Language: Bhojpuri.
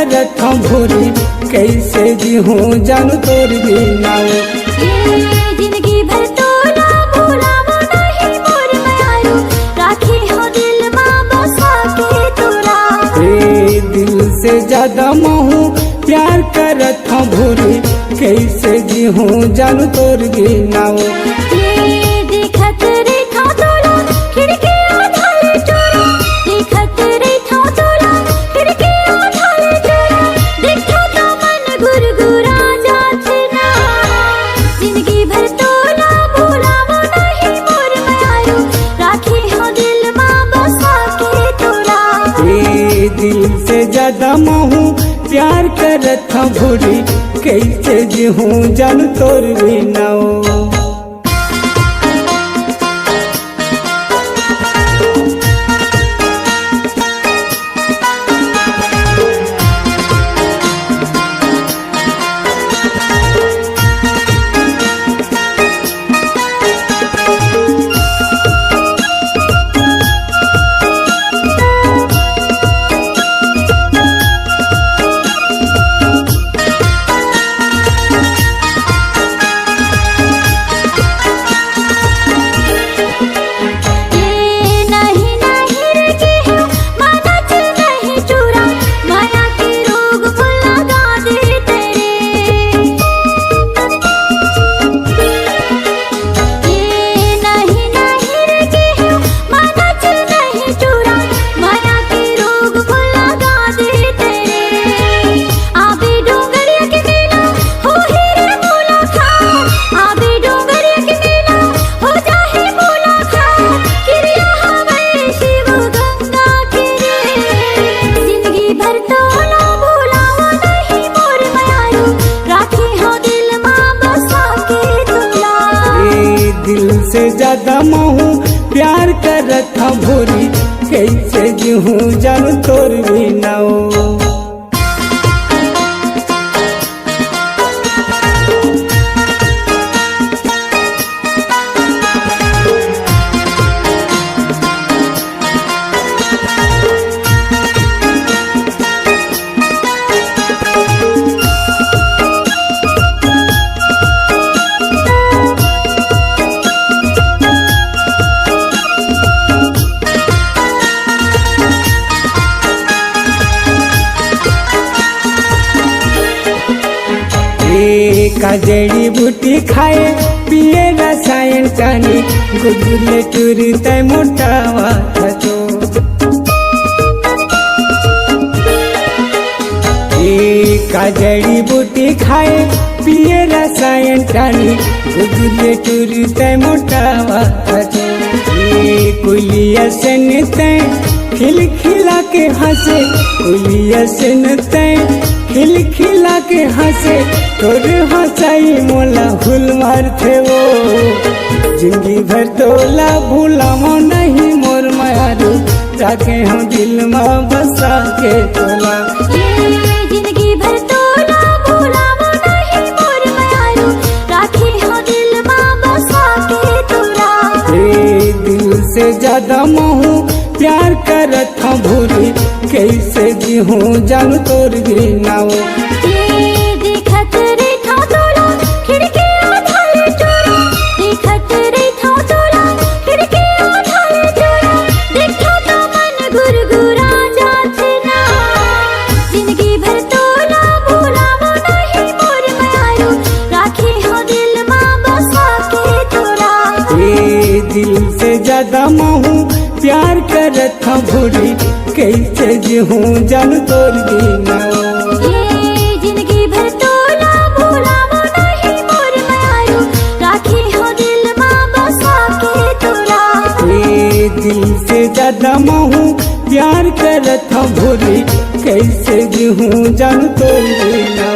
करत हूँ भोरी, कैसे जी हूँ जानू तोर बिना। जिंदगी भर तो ना भूलावो नहीं मोर मायारू, राखी हो दिल माँ बसा के तोरा। दिल से ज्यादा महू प्यार करत हूँ भोरी, कैसे जी हूँ जानू तोर बिना। देखत रे था तोला खिड़की आधार चोरा, देखत रे था तोला खिड़की आधार चोरा, देखो तो मन गुरगुरा जात ना। जिंदगी भर तो ना भूलावो नहीं मोर मायारू, राखी हो दिल माँ बसा के तोरा। दिल से ज्यादा महू प्यार करत हूँ भोरी, कैसे जी हूँ जानू तोर बिना। दिल से ज्यादा महू प्यार करत हूँ भोरी, कैसे जी हूँ जानू तोर बिना। का जड़ी बूटी खाए पिए रसायन चानी, गुदगुले टूरी तय मोटावा थतो। का जड़ी बूटी खाए पिए रसायन चानी, गुदगुले टूरी तय मोटावा थतो। कुलिया सन तय खिल खिला के हंसे, कुलिया सन तय खिल खिला के हंसे, तोर हंसाई मोला भूल मार थे वो। जिंदगी भर तोला भूलामो नहीं मोर मायारू, राखे हम दिल में बसा के तोला। जिंदगी भर तो ना भूलावो नहीं मोर मायारू, राखी हो दिल में बसा के तोरा। दिल से ज्यादा महू प्यार करत हूँ भोरी, कैसे जी हूँ जानू तोर बिना। देखत रे था तोला खिड़की आधार चोरा, देखत रे था तोला खिड़की आधार चोरा, देखो तो मन गुरगुरा जात ना। जिंदगी भर तो ना भूलावो नहीं मोर मायारू, राखी हो दिल माँ बसा के तोरा। दिल से ज्यादा महू प्यार करत हूँ भोरी, कैसे जी हूँ जानू तोर बिना। जिंदगी भर तो ना भूलावो नहीं मोर मायारू, राखी हो दिल माँ बसा के तोरा। दिल से ज्यादा महू प्यार करत हूँ भोरी, कैसे जी हूँ जानू तोर बिना।